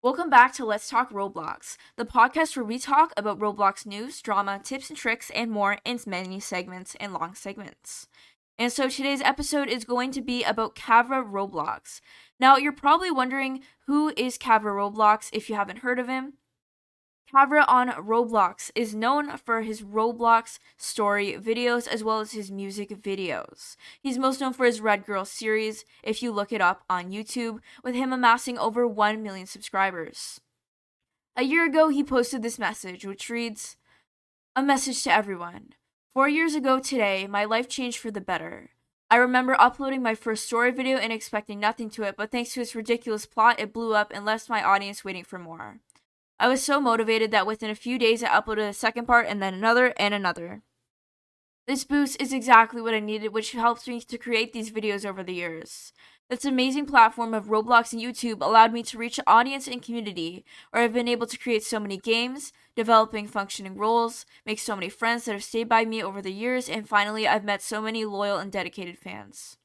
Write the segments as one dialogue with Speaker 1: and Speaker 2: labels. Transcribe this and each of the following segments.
Speaker 1: Welcome back to Let's Talk Roblox, the podcast where we talk about Roblox news, drama, tips and tricks, and more in many segments and long segments. And so today's episode is going to be about Kavra Roblox. Now, you're probably wondering, who is Kavra Roblox if you haven't heard of him? Kavra on Roblox is known for his Roblox story videos as well as his music videos. He's most known for his Red Girl series, if you look it up on YouTube, with him amassing over 1 million subscribers. A year ago, he posted this message, which reads, "A message to everyone. 4 years ago today, my life changed for the better. I remember uploading my first story video and expecting nothing to it, but thanks to its ridiculous plot, it blew up and left my audience waiting for more. I was so motivated that within a few days I uploaded a second part and then another and another. This boost is exactly what I needed, which helps me to create these videos over the years. This amazing platform of Roblox and YouTube allowed me to reach an audience and community where I've been able to create so many games, developing functioning roles, make so many friends that have stayed by me over the years, and finally I've met so many loyal and dedicated fans."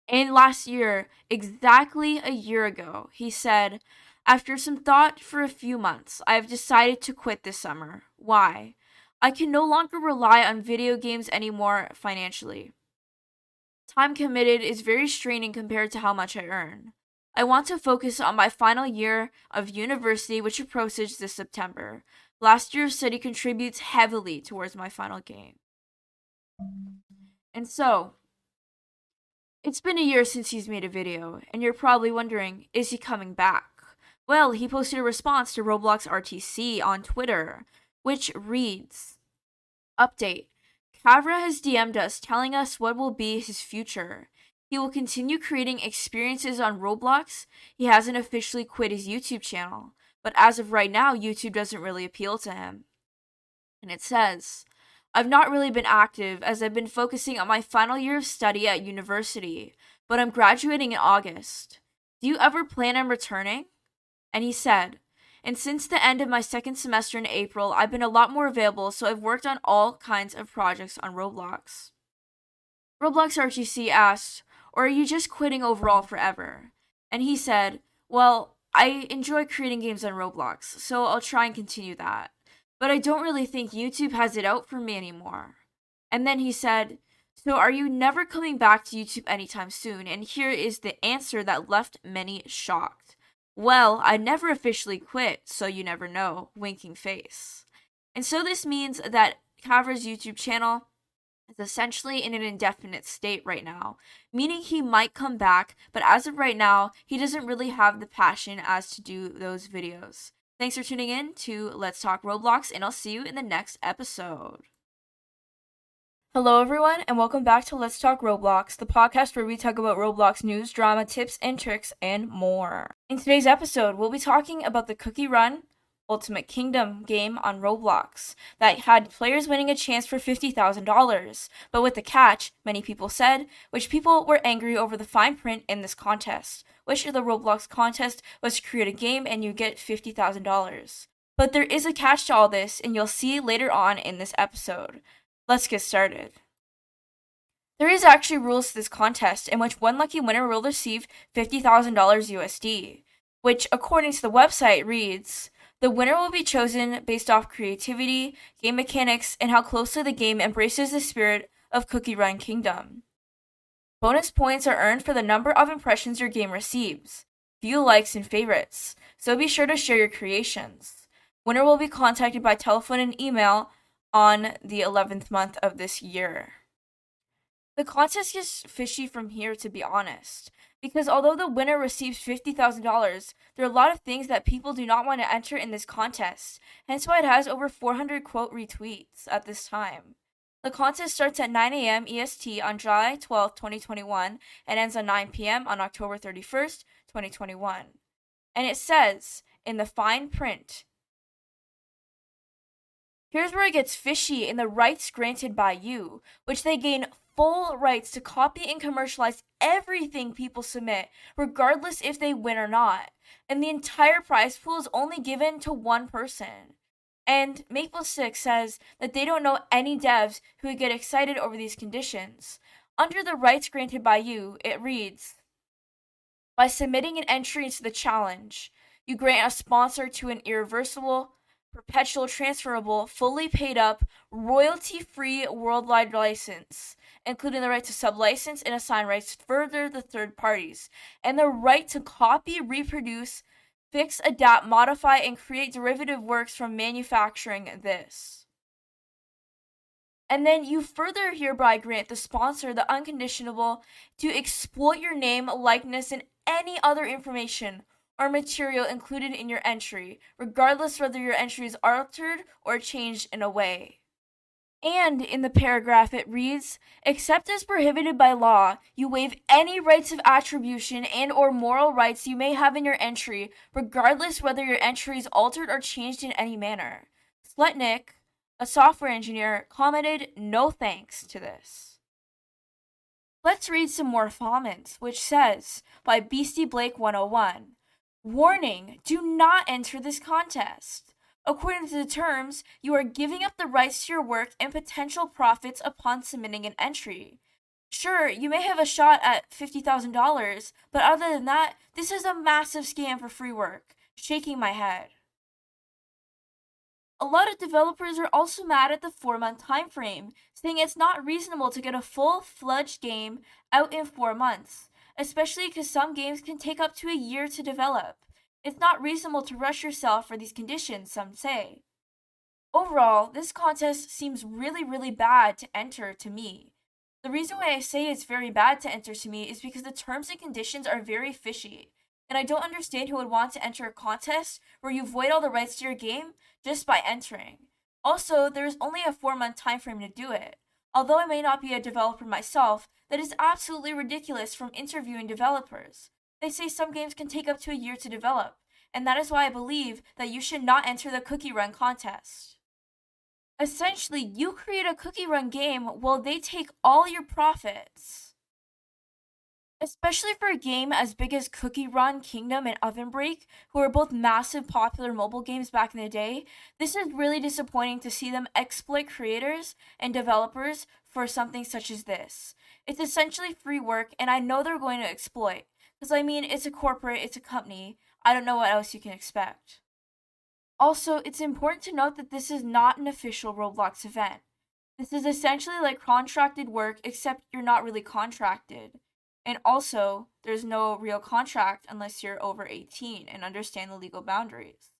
Speaker 1: And last year, exactly a year ago, he said, "After some thought for a few months, I have decided to quit this summer. Why? I can no longer rely on video games anymore financially. Time committed is very straining compared to how much I earn. I want to focus on my final year of university, which approaches this September. Last year's study contributes heavily towards my final game." And so, it's been a year since he's made a video, and you're probably wondering, is he coming back? Well, he posted a response to Roblox RTC on Twitter, which reads, "Update. Kavra has DM'd us telling us what will be his future. He will continue creating experiences on Roblox. He hasn't officially quit his YouTube channel, but as of right now, YouTube doesn't really appeal to him." And it says, "I've not really been active as I've been focusing on my final year of study at university, but I'm graduating in August. Do you ever plan on returning?" And he said, "And since the end of my second semester in April, I've been a lot more available, so I've worked on all kinds of projects on Roblox." Roblox RGC asked, "Or are you just quitting overall forever?" And he said, "Well, I enjoy creating games on Roblox, so I'll try and continue that. But I don't really think YouTube has it out for me anymore." And then he said, "So are you never coming back to YouTube anytime soon?" And here is the answer that left many shocked. "Well, I never officially quit, so you never know," winking face. And so this means that Kavra's YouTube channel is essentially in an indefinite state right now, meaning he might come back, but as of right now, he doesn't really have the passion as to do those videos. Thanks for tuning in to Let's Talk Roblox, and I'll see you in the next episode. Hello everyone, and welcome back to Let's Talk Roblox, the podcast where we talk about Roblox news, drama, tips and tricks, and more. In today's episode, we'll be talking about the Cookie Run Ultimate Kingdom game on Roblox that had players winning a chance for $50,000, but with the catch, many people said, which people were angry over the fine print in this contest, which the Roblox contest was to create a game and you get $50,000. But there is a catch to all this, and you'll see later on in this episode. Let's get started. There is actually rules to this contest in which one lucky winner will receive $50,000 USD, which according to the website reads, "The winner will be chosen based off creativity, game mechanics, and how closely the game embraces the spirit of Cookie Run Kingdom. Bonus points are earned for the number of impressions your game receives, view likes and favorites, so be sure to share your creations. Winner will be contacted by telephone and email on the 11th month of this year." The contest is fishy from here, to be honest, because although the winner receives $50,000, there are a lot of things that people do not want to enter in this contest, hence why it has over 400 quote retweets at this time. The contest starts at 9 a.m. EST on July 12, 2021, and ends at 9 p.m. on October 31st, 2021. And it says, in the fine print, here's where it gets fishy in the rights granted by you, which they gain full rights to copy and commercialize everything people submit, regardless if they win or not. And the entire prize pool is only given to one person. And Maple6 says that they don't know any devs who would get excited over these conditions. Under the rights granted by you, it reads, "By submitting an entry into the challenge, You grant a sponsor to an irreversible, perpetual transferable, fully paid up, royalty-free worldwide license, including the right to sublicense and assign rights further to third parties, and the right to copy, reproduce, fix, adapt, modify, and create derivative works from manufacturing this. And then you further hereby grant the sponsor the unconditional to exploit your name, likeness, and any other information or material included in your entry, regardless whether your entry is altered or changed in a way. And in the paragraph it reads, except as prohibited by law, you waive any rights of attribution and or moral rights you may have in your entry, regardless whether your entry is altered or changed in any manner. Sletnick, a software engineer, commented no thanks to this. Let's read some more comments, which says, by Beastie Blake 101, warning, do not enter this contest. According to the terms, you are giving up the rights to your work and potential profits upon submitting an entry. Sure, you may have a shot at $50,000, but other than that, this is a massive scam for free work. Shaking my head. A lot of developers are also mad at the 4-month time frame, saying it's not reasonable to get a full-fledged game out in 4 months, especially because some games can take up to a year to develop. It's not reasonable to rush yourself for these conditions, some say. Overall, this contest seems really bad to enter to me. The reason why I say it's very bad to enter to me is because the terms and conditions are very fishy, and I don't understand who would want to enter a contest where you void all the rights to your game just by entering. Also, there is only a 4-month time frame to do it. Although I may not be a developer myself, that is absolutely ridiculous from interviewing developers. They say some games can take up to a year to develop, and that is why I believe that you should not enter the cookie run contest. Essentially, you create a cookie run game while they take all your profits. Especially for a game as big as Cookie Run, Kingdom, and Oven Break, who are both massive popular mobile games back in the day, this is really disappointing to see them exploit creators and developers for something such as this. It's essentially free work, and I know they're going to exploit. Because, I mean, it's a corporate, it's a company. I don't know what else you can expect. Also, it's important to note that this is not an official Roblox event. This is essentially like contracted work, except you're not really contracted. And also, there's no real contract unless you're over 18 and understand the legal boundaries.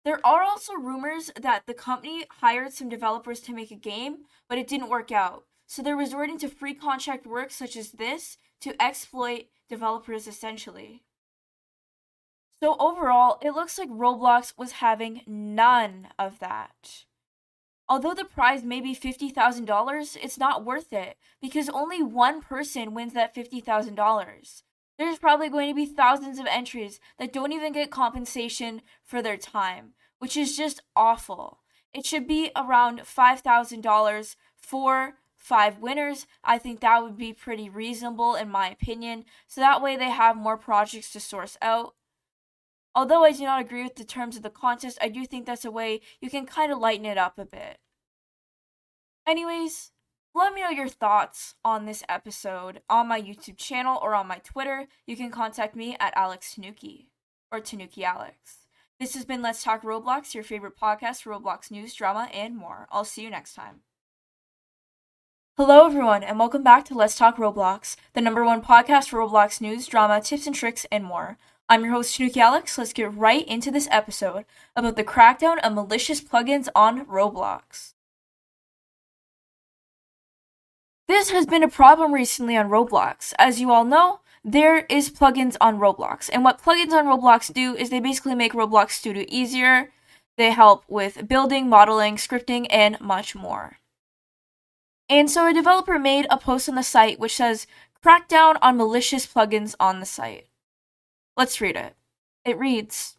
Speaker 1: There are also rumors that the company hired some developers to make a game, but it didn't work out. So they're resorting to free contract work such as this to exploit developers essentially. So overall, it looks like Roblox was having none of that. Although the prize may be $50,000, it's not worth it because only one person wins that $50,000. There's probably going to be thousands of entries that don't even get compensation for their time, which is just awful. It should be around $5,000 for 5 winners. I think that would be pretty reasonable in my opinion, so that way they have more projects to source out. Although I do not agree with the terms of the contest, I do think that's a way you can kind of lighten it up a bit. Anyways, let me know your thoughts on this episode on my YouTube channel or on my Twitter. You can contact me at Alex Tanuki or TanookiAlex. This has been Let's Talk Roblox, your favorite podcast for Roblox news, drama, and more. I'll see you next time. Hello everyone, and welcome back to Let's Talk Roblox, the #1 podcast for Roblox news, drama, tips and tricks, and more. I'm your host, TanookiAlex. Let's get right into this episode about the crackdown of malicious plugins on Roblox. This has been a problem recently on Roblox. As you all know, there is plugins on Roblox, and what plugins on Roblox do is they basically make Roblox Studio easier. They help with building, modeling, scripting, and much more. And so a developer made a post on the site which says, crackdown on malicious plugins on the site. Let's read it. It reads,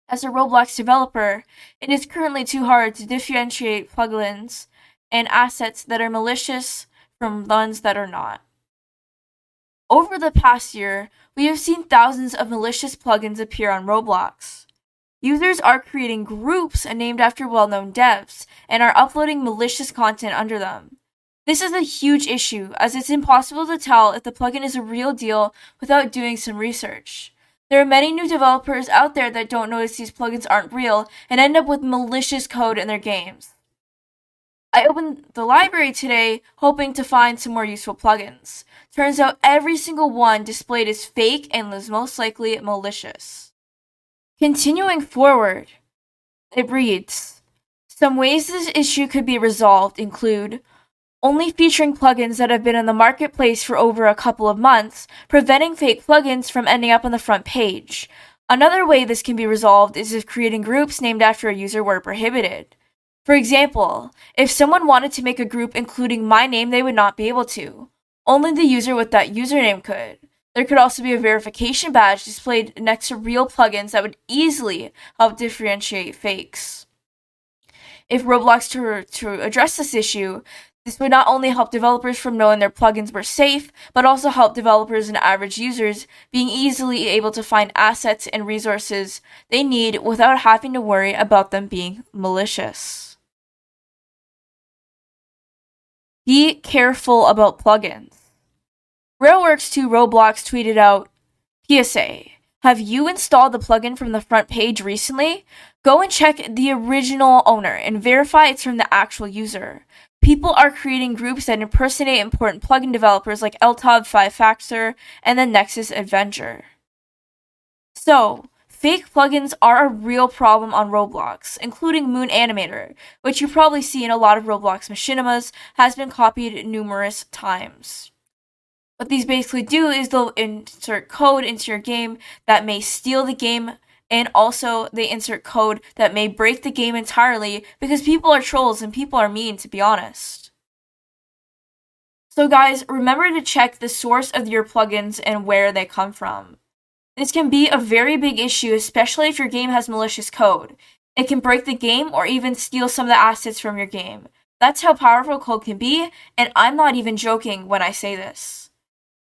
Speaker 1: as a Roblox developer, it is currently too hard to differentiate plugins and assets that are malicious from ones that are not. Over the past year, we have seen thousands of malicious plugins appear on Roblox. Users are creating groups named after well-known devs and are uploading malicious content under them. This is a huge issue, as it's impossible to tell if the plugin is a real deal without doing some research. There are many new developers out there that don't notice these plugins aren't real and end up with malicious code in their games. I opened the library today hoping to find some more useful plugins. Turns out every single one displayed is fake and is most likely malicious. Continuing forward, it reads, some ways this issue could be resolved include only featuring plugins that have been in the marketplace for over a couple of months, preventing fake plugins from ending up on the front page. Another way this can be resolved is if creating groups named after a user were prohibited. For example, if someone wanted to make a group including my name, they would not be able to. Only the user with that username could. There could also be a verification badge displayed next to real plugins that would easily help differentiate fakes. If Roblox to address this issue, this would not only help developers from knowing their plugins were safe, but also help developers and average users being easily able to find assets and resources they need without having to worry about them being malicious. Be careful about plugins. Railworks 2 Roblox tweeted out, PSA, have you installed the plugin from the front page recently? Go and check the original owner and verify it's from the actual user. People are creating groups that impersonate important plugin developers like LTOB 5Factor and the Nexus Adventure. So, fake plugins are a real problem on Roblox, including Moon Animator, which you probably see in a lot of Roblox machinimas, has been copied numerous times. What these basically do is they'll insert code into your game that may steal the game, and also they insert code that may break the game entirely because people are trolls and people are mean, to be honest. So guys, remember to check the source of your plugins and where they come from. This can be a very big issue, especially if your game has malicious code. It can break the game or even steal some of the assets from your game. That's how powerful code can be, and I'm not even joking when I say this.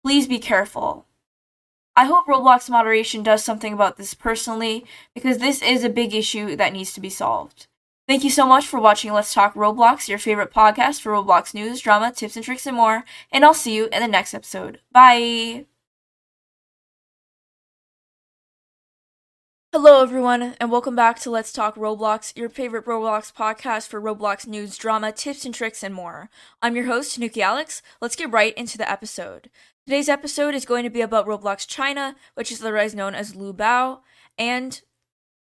Speaker 1: Please be careful. I hope Roblox moderation does something about this personally, because this is a big issue that needs to be solved. Thank you so much for watching Let's Talk Roblox, your favorite podcast for Roblox news, drama, tips and tricks, and more, and I'll see you in the next episode. Bye! Hello everyone, and welcome back to Let's Talk Roblox, your favorite Roblox podcast for Roblox news, drama, tips and tricks, and more. I'm your host, TanookiAlex. Let's get right into the episode. Today's episode is going to be about Roblox China, which is otherwise known as Lubao, and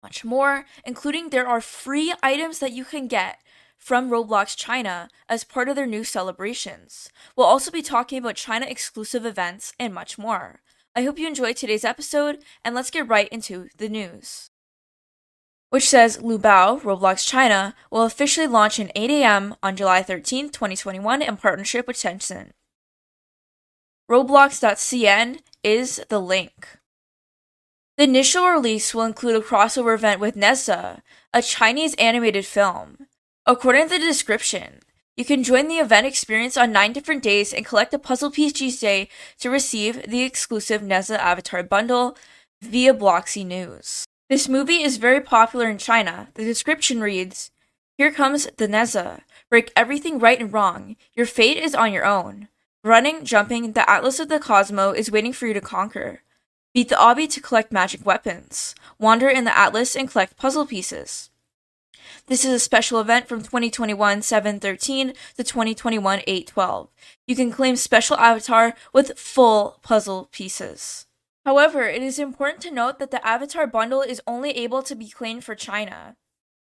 Speaker 1: much more, including there are free items that you can get from Roblox China as part of their new celebrations. We'll also be talking about China exclusive events and much more. I hope you enjoyed today's episode, and let's get right into the news. Which says Lubao, Roblox China, will officially launch at 8 a.m. on July 13, 2021 in partnership with Tencent. Roblox.cn is the link. The initial release will include a crossover event with Nezza, a Chinese animated film. According to the description, you can join the event experience on 9 different days and collect a puzzle piece each day to receive the exclusive Nezza avatar bundle via Bloxy News. This movie is very popular in China. The description reads, here comes the Nezza. Break everything right and wrong. Your fate is on your own. Running, jumping, the Atlas of the Cosmo is waiting for you to conquer. Beat the obby to collect magic weapons. Wander in the Atlas and collect puzzle pieces. This is a special event from 2021 7/13 to 2021 8/12. You can claim special avatar with full puzzle pieces. However, it is important to note that the avatar bundle is only able to be claimed for China.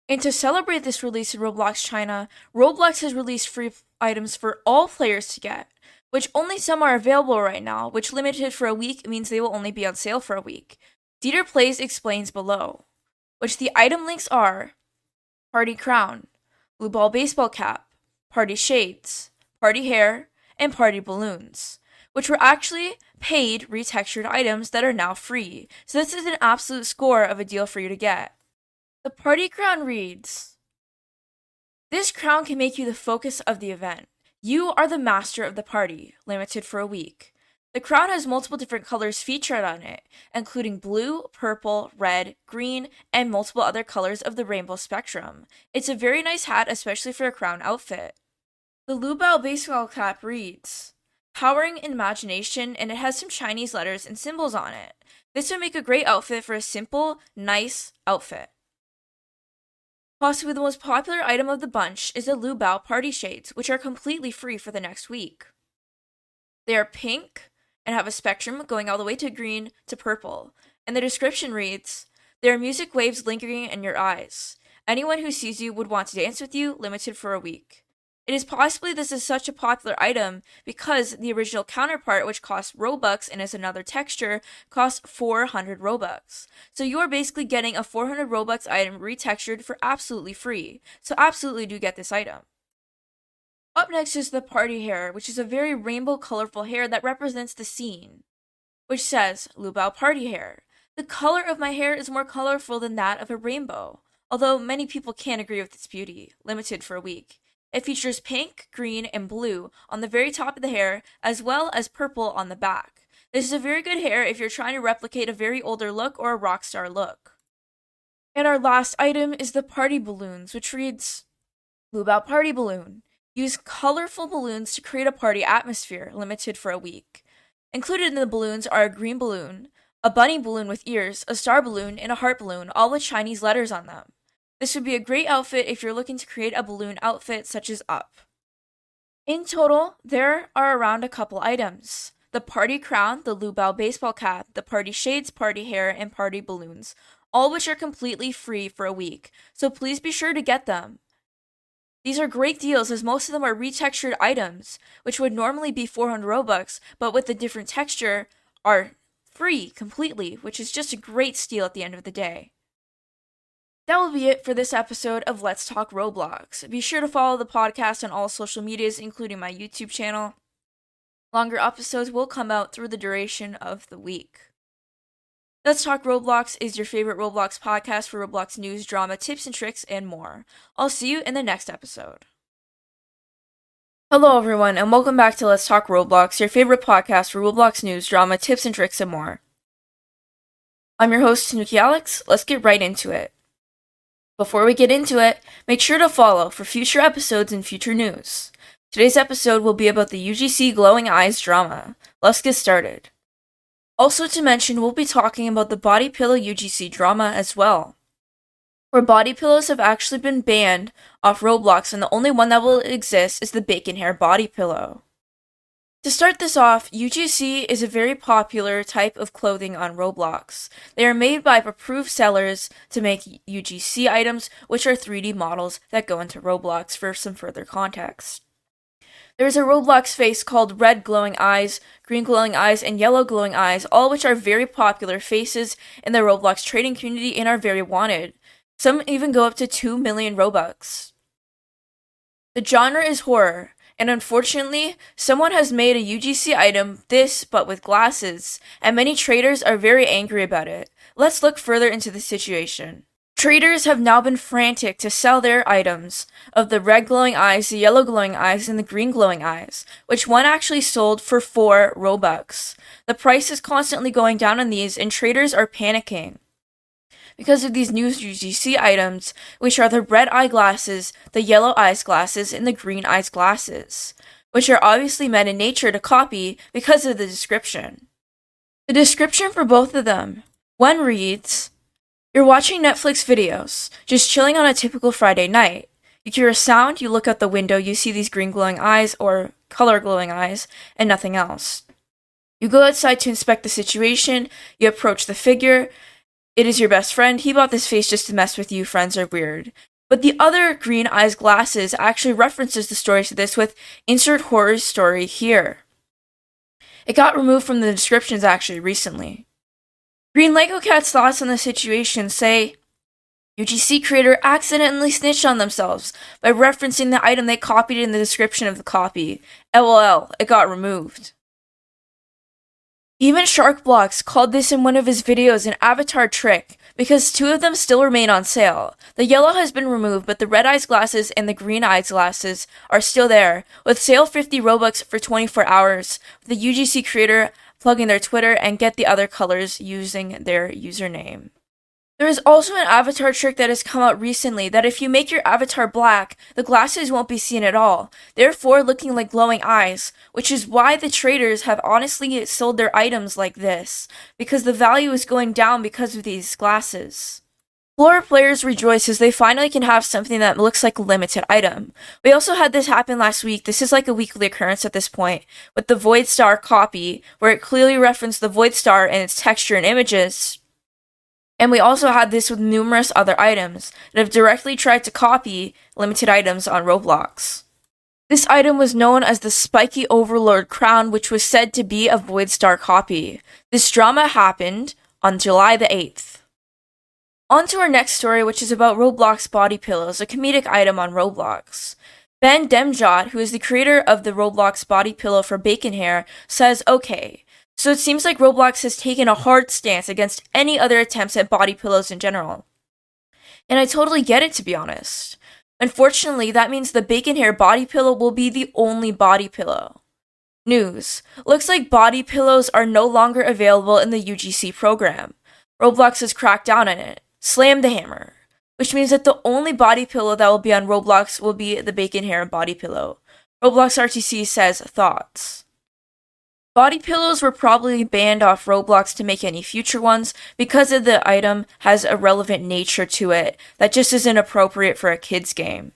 Speaker 1: And to celebrate this release in Roblox China, Roblox has released free items for all players to get, which only some are available right now, which limited for a week means they will only be on sale for a week. Dieter Plays explains below, which the item links are Party Crown, Blue Ball Baseball Cap, Party Shades, Party Hair, and Party Balloons, which were actually paid retextured items that are now free, so this is an absolute score of a deal for you to get. The Party Crown reads, this crown can make you the focus of the event. You are the master of the party, limited for a week. The crown has multiple different colors featured on it, including blue, purple, red, green, and multiple other colors of the rainbow spectrum. It's a very nice hat, especially for a crown outfit. The Lubao baseball cap reads, powering imagination, and it has some Chinese letters and symbols on it. This would make a great outfit for a simple, nice outfit. Possibly the most popular item of the bunch is the Lubao party shades, which are completely free for the next week. They are pink and have a spectrum going all the way to green to purple, and the description reads, "They are music waves lingering in your eyes. Anyone who sees you would want to dance with you, limited for a week." It is possibly this is such a popular item because the original counterpart, which costs Robux and is another texture, costs 400 Robux. So you are basically getting a 400 Robux item retextured for absolutely free. So absolutely do get this item. Up next is the party hair, which is a very rainbow colorful hair that represents the scene, which says, "Lubao party hair. The color of my hair is more colorful than that of a rainbow, although many people can't agree with its beauty, limited for a week. It features pink, green, and blue on the very top of the hair, as well as purple on the back. This is a very good hair if you're trying to replicate a very older look or a rock star look." And our last item is the party balloons, which reads, "Lubao party balloon. Use colorful balloons to create a party atmosphere, limited for a week. Included in the balloons are a green balloon, a bunny balloon with ears, a star balloon, and a heart balloon, all with Chinese letters on them. This would be a great outfit if you're looking to create a balloon outfit such as Up." In total, there are around a couple items: the party crown, the Lubao baseball cap, the party shades, party hair, and party balloons, all which are completely free for a week, so please be sure to get them. These are great deals as most of them are retextured items, which would normally be 400 Robux, but with a different texture are free completely, which is just a great steal at the end of the day. That will be it for this episode of Let's Talk Roblox. Be sure to follow the podcast on all social medias, including my YouTube channel. Longer episodes will come out through the duration of the week. Let's Talk Roblox is your favorite Roblox podcast for Roblox news, drama, tips and tricks, and more. I'll see you in the next episode. Hello everyone, and welcome back to Let's Talk Roblox, your favorite podcast for Roblox news, drama, tips and tricks, and more. I'm your host, TanookiAlex. Let's get right into it. Before we get into it, make sure to follow for future episodes and future news. Today's episode will be about the UGC Glowing Eyes drama. Let's get started. Also to mention, we'll be talking about the body pillow UGC drama as well, where body pillows have actually been banned off Roblox, and the only one that will exist is the bacon hair body pillow. To start this off, UGC is a very popular type of clothing on Roblox. They are made by approved sellers to make UGC items, which are 3D models that go into Roblox for some further context. There is a Roblox face called Red Glowing Eyes, Green Glowing Eyes, and Yellow Glowing Eyes, all which are very popular faces in the Roblox trading community and are very wanted. Some even go up to 2 million Robux. The genre is horror, and unfortunately, someone has made a UGC item this but with glasses, and many traders are very angry about it. Let's look further into the situation. Traders have now been frantic to sell their items of the red glowing eyes, the yellow glowing eyes, and the green glowing eyes, which one actually sold for 4 Robux. The price is constantly going down on these, and traders are panicking because of these new UGC items, which are the red eye glasses, the yellow eyes glasses, and the green eyes glasses, which are obviously meant in nature to copy because of the description. The description for both of them, one reads, "You're watching Netflix videos, just chilling on a typical Friday night. You hear a sound, you look out the window, you see these green glowing eyes or color glowing eyes, and nothing else. You go outside to inspect the situation, you approach the figure. It is your best friend. He bought this face just to mess with you. Friends are weird." But the other green eyes glasses actually references the story to this with insert horror story here. It got removed from the descriptions actually recently. Green Lego Cat's thoughts on the situation say, UGC creator accidentally snitched on themselves by referencing the item they copied in the description of the copy. LOL, it got removed. Even Sharkblocks called this in one of his videos an avatar trick, because 2 of them still remain on sale. The yellow has been removed, but the red eyes glasses and the green eyes glasses are still there, with sale 50 Robux for 24 hours, with the UGC creator plugging their Twitter and get the other colors using their username. There is also an avatar trick that has come out recently that if you make your avatar black, the glasses won't be seen at all, therefore looking like glowing eyes, which is why the traders have honestly sold their items like this, because the value is going down because of these glasses. Floor players rejoice as they finally can have something that looks like a limited item. We also had this happen last week. This is like a weekly occurrence at this point, with the Void Star copy, where it clearly referenced the Void Star and its texture and images. And we also had this with numerous other items that have directly tried to copy limited items on Roblox. This item was known as the Spiky Overlord Crown, which was said to be a Void Star copy. This drama happened on July the 8th. On to our next story, which is about Roblox body pillows, a comedic item on Roblox. Ben Demjot, who is the creator of the Roblox body pillow for bacon hair, says, okay, so it seems like Roblox has taken a hard stance against any other attempts at body pillows in general. And I totally get it, to be honest. Unfortunately, that means the bacon hair body pillow will be the only body pillow. News. Looks like body pillows are no longer available in the UGC program. Roblox has cracked down on it. Slammed the hammer. Which means that the only body pillow that will be on Roblox will be the bacon hair body pillow. Roblox RTC says, thoughts. Body pillows were probably banned off Roblox to make any future ones because of the item has a relevant nature to it that just isn't appropriate for a kid's game.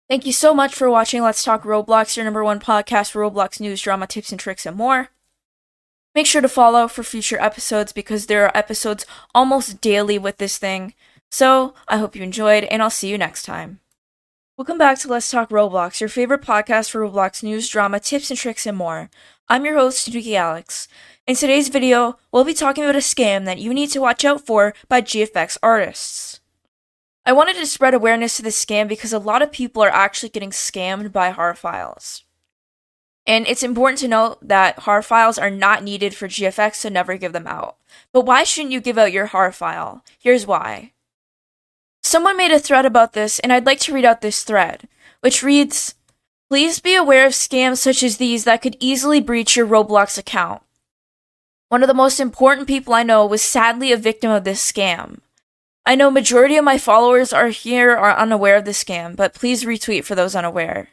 Speaker 1: Thank you so much for watching Let's Talk Roblox, your #1 podcast for Roblox news, drama, tips, and tricks, and more. Make sure to follow for future episodes because there are episodes almost daily with this thing. So, I hope you enjoyed, and I'll see you next time. Welcome back to Let's Talk Roblox, your favorite podcast for Roblox news, drama, tips, and tricks, and more. I'm your host, TanookiAlex. In today's video, we'll be talking about a scam that you need to watch out for by GFX artists. I wanted to spread awareness to this scam because a lot of people are actually getting scammed by HAR files. And it's important to note that HAR files are not needed for GFX, so never give them out. But why shouldn't you give out your HAR file? Here's why. Someone made a thread about this, and I'd like to read out this thread, which reads, please be aware of scams such as these that could easily breach your Roblox account. One of the most important people I know was sadly a victim of this scam. I know majority of my followers are unaware of this scam, but please retweet for those unaware.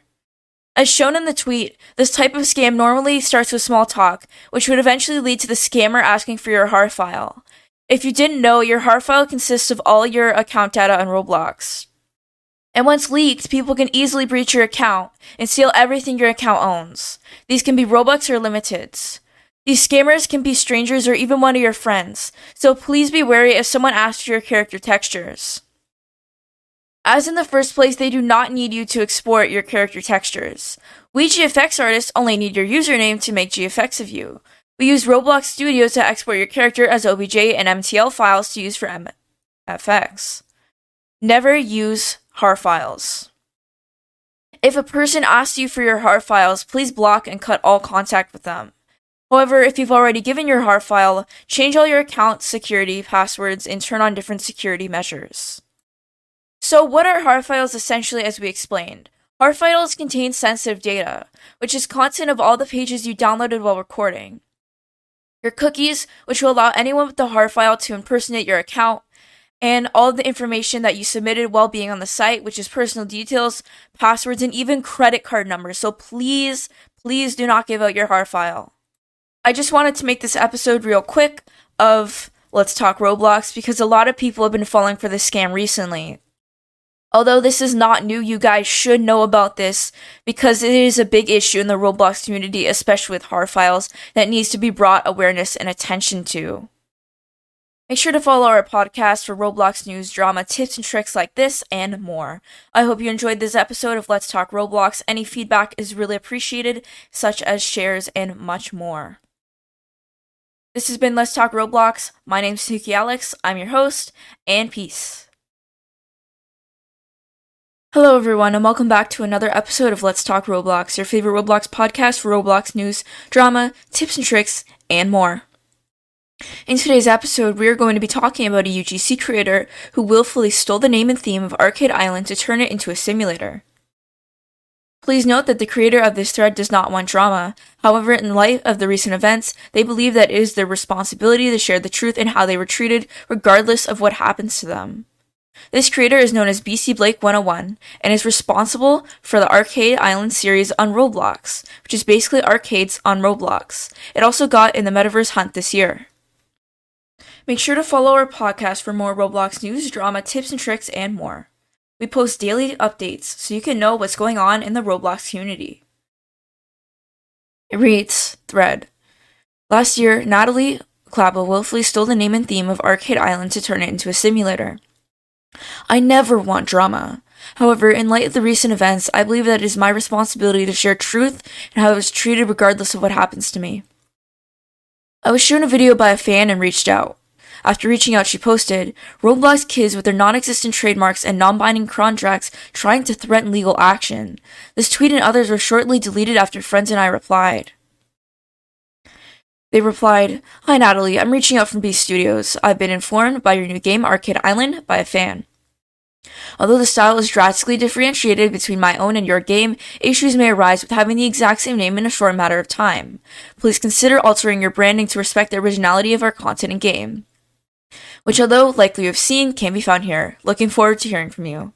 Speaker 1: As shown in the tweet, this type of scam normally starts with small talk, which would eventually lead to the scammer asking for your HAR file. If you didn't know, your HAR file consists of all your account data on Roblox. And once leaked, people can easily breach your account and steal everything your account owns. These can be Robux or limiteds. These scammers can be strangers or even one of your friends, so please be wary if someone asks for your character textures. As in the first place, they do not need you to export your character textures. We GFX artists only need your username to make GFX of you. We use Roblox Studio to export your character as OBJ and MTL files to use for FX. Never use HAR files. If a person asks you for your HAR files, please block and cut all contact with them. However, if you've already given your HAR file, change all your account security passwords and turn on different security measures. So what are HAR files essentially, as we explained? HAR files contain sensitive data, which is content of all the pages you downloaded while recording. Your cookies, which will allow anyone with the HAR file to impersonate your account, and all the information that you submitted while being on the site, which is personal details, passwords, and even credit card numbers. So please, please do not give out your HAR file. I just wanted to make this episode real quick of Let's Talk Roblox because a lot of people have been falling for this scam recently. Although this is not new, you guys should know about this because it is a big issue in the Roblox community, especially with HAR files, that needs to be brought awareness and attention to. Make sure to follow our podcast for Roblox news, drama, tips, and tricks like this and more. I hope you enjoyed this episode of Let's Talk Roblox. Any feedback is really appreciated, such as shares and much more. This has been Let's Talk Roblox. My name's TanookiAlex. I'm your host, and peace. Hello everyone, and welcome back to another episode of Let's Talk Roblox, your favorite Roblox podcast for Roblox news, drama, tips and tricks, and more. In today's episode, we are going to be talking about a UGC creator who willfully stole the name and theme of Arcade Island to turn it into a simulator. Please note that the creator of this thread does not want drama. However, in light of the recent events, they believe that it is their responsibility to share the truth and how they were treated, regardless of what happens to them. This creator is known as BC Blake 101 and is responsible for the Arcade Island series on Roblox, which is basically arcades on Roblox. It also got in the Metaverse Hunt this year. Make sure to follow our podcast for more Roblox news, drama, tips and tricks, and more. We post daily updates so you can know what's going on in the Roblox community. It reads, thread. Last year, Natalie Klaba willfully stole the name and theme of Arcade Island to turn it into a simulator. I never want drama. However, in light of the recent events, I believe that it is my responsibility to share truth and how I was treated regardless of what happens to me. I was shown a video by a fan and reached out. After reaching out, she posted, Roblox kids with their non-existent trademarks and non-binding contracts trying to threaten legal action. This tweet and others were shortly deleted after friends and I replied. They replied, Hi Natalie, I'm reaching out from B Studios. I've been informed by your new game Arcade Island by a fan. Although the style is drastically differentiated between my own and your game, issues may arise with having the exact same name in a short matter of time. Please consider altering your branding to respect the originality of our content and game. Which, although likely you have seen, can be found here. Looking forward to hearing from you.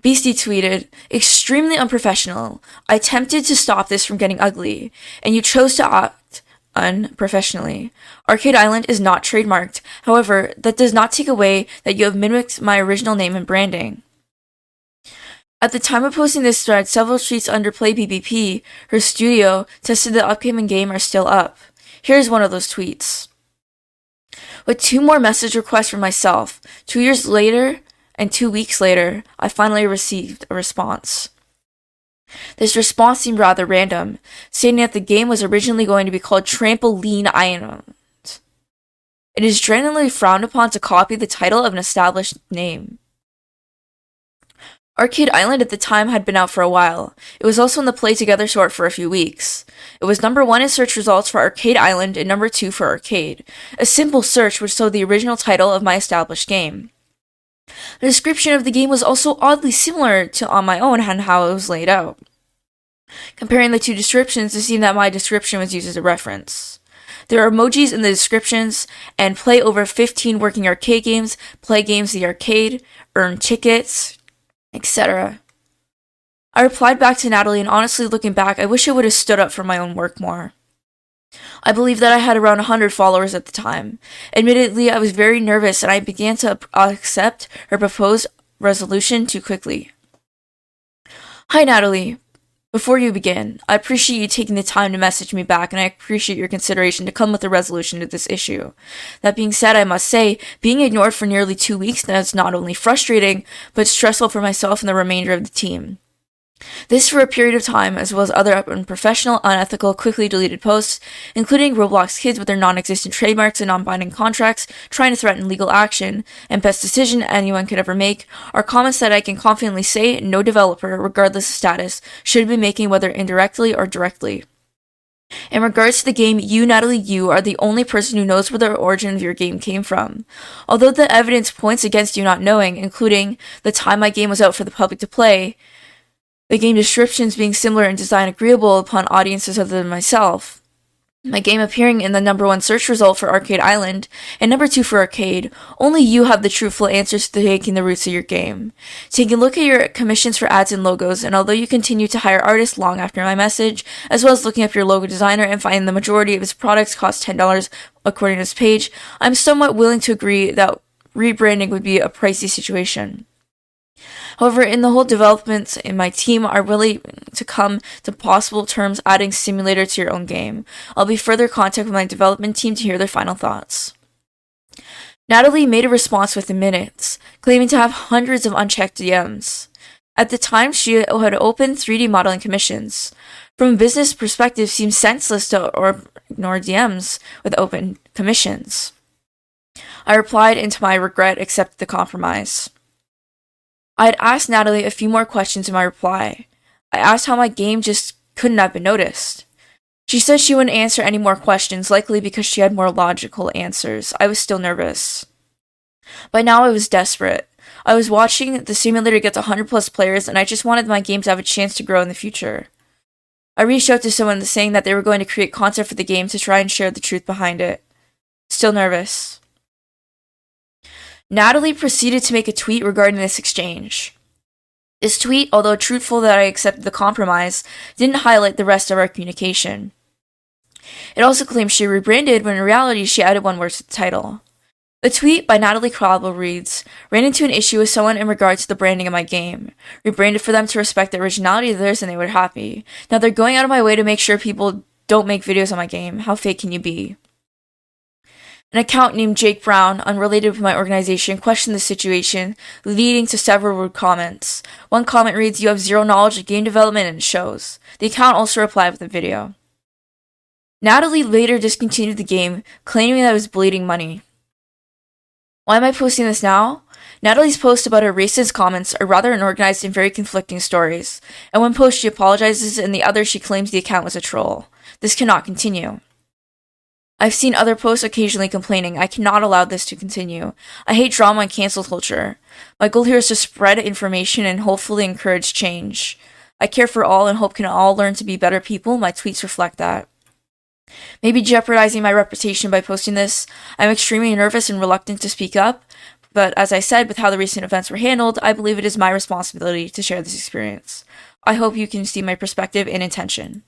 Speaker 1: Beastie tweeted, Extremely unprofessional. I attempted to stop this from getting ugly, and you chose to act unprofessionally. Arcade Island is not trademarked. However, that does not take away that you have mimicked my original name and branding. At the time of posting this thread, several tweets under Play BBP, her studio, tested the upcoming game are still up. Here's one of those tweets. With 2 more message requests from myself, 2 years later and 2 weeks later, I finally received a response. This response seemed rather random, stating that the game was originally going to be called Trampoline Island. It is generally frowned upon to copy the title of an established name. Arcade Island at the time had been out for a while. It was also in the Play Together sort for a few weeks. It was number 1 in search results for Arcade Island and number 2 for Arcade. A simple search would show the original title of my established game. The description of the game was also oddly similar to on my own and how it was laid out. Comparing the 2 descriptions, it seemed that my description was used as a reference. There are emojis in the descriptions, and play over 15 working arcade games, play games the arcade, earn tickets, etc. I replied back to Natalie, and honestly looking back, I wish I would have stood up for my own work more. I believe that I had around 100 followers at the time. Admittedly, I was very nervous, and I began to accept her proposed resolution too quickly. Hi Natalie. Before you begin, I appreciate you taking the time to message me back, and I appreciate your consideration to come with a resolution to this issue. That being said, I must say, being ignored for nearly 2 weeks now is not only frustrating, but stressful for myself and the remainder of the team. This for a period of time, as well as other unprofessional, unethical, quickly deleted posts, including Roblox kids with their non-existent trademarks and non-binding contracts trying to threaten legal action, and best decision anyone could ever make, are comments that I can confidently say no developer, regardless of status, should be making, whether indirectly or directly. In regards to the game, you, Natalie, you are the only person who knows where the origin of your game came from. Although the evidence points against you not knowing, including the time my game was out for the public to play, the game descriptions being similar in design agreeable upon audiences other than myself, my game appearing in the number 1 search result for Arcade Island, and number 2 for Arcade, only you have the truthful answers to taking the roots of your game. Taking a look at your commissions for ads and logos, and although you continue to hire artists long after my message, as well as looking up your logo designer and finding the majority of his products cost $10 according to his page, I'm somewhat willing to agree that rebranding would be a pricey situation. However, in the whole development in my team are willing to come to possible terms adding simulator to your own game. I'll be further contact with my development team to hear their final thoughts. Natalie made a response within minutes, claiming to have hundreds of unchecked DMs. At the time, she had opened 3D modeling commissions. From a business perspective, it seems senseless to ignore DMs with open commissions. I replied, and to my regret, accepted the compromise. I had asked Natalie a few more questions in my reply. I asked how my game just couldn't have been noticed. She said she wouldn't answer any more questions, likely because she had more logical answers. I was still nervous. By now I was desperate. I was watching the simulator get to 100 plus players, and I just wanted my game to have a chance to grow in the future. I reached out to someone saying that they were going to create content for the game to try and share the truth behind it. Still nervous. Natalie proceeded to make a tweet regarding this exchange. This tweet, although truthful that I accepted the compromise, didn't highlight the rest of our communication. It also claimed she rebranded when in reality she added one word to the title. The tweet by Natalie Kavra reads, "Ran into an issue with someone in regards to the branding of my game. Rebranded for them to respect the originality of theirs and they were happy. Now they're going out of my way to make sure people don't make videos on my game. How fake can you be?" An account named Jake Brown, unrelated with my organization, questioned the situation, leading to several rude comments. One comment reads, "You have zero knowledge of game development and it shows." The account also replied with a video. Natalie later discontinued the game, claiming that it was bleeding money. Why am I posting this now? Natalie's post about her racist comments are rather unorganized and very conflicting stories. In one post she apologizes, and the other she claims the account was a troll. This cannot continue. I've seen other posts occasionally complaining. I cannot allow this to continue. I hate drama and cancel culture. My goal here is to spread information and hopefully encourage change. I care for all and hope can all learn to be better people. My tweets reflect that. Maybe jeopardizing my reputation by posting this. I'm extremely nervous and reluctant to speak up, but as I said, with how the recent events were handled, I believe it is my responsibility to share this experience. I hope you can see my perspective and intention.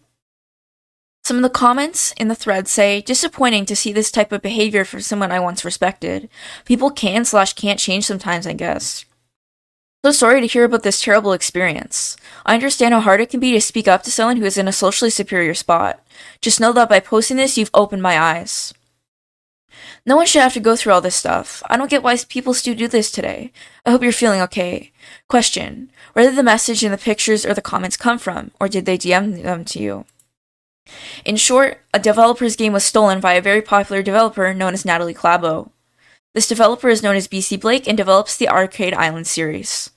Speaker 1: Some of the comments in the thread say, "Disappointing to see this type of behavior from someone I once respected. People can/can't change sometimes, I guess. So sorry to hear about this terrible experience. I understand how hard it can be to speak up to someone who is in a socially superior spot. Just know that by posting this, you've opened my eyes. No one should have to go through all this stuff. I don't get why people still do this today. I hope you're feeling okay. Question: where did the message in the pictures or the comments come from, or did they DM them to you?" In short, a developer's game was stolen by a very popular developer known as Natalie Kavra. This developer is known as BC Blake and develops the Arcade Island series.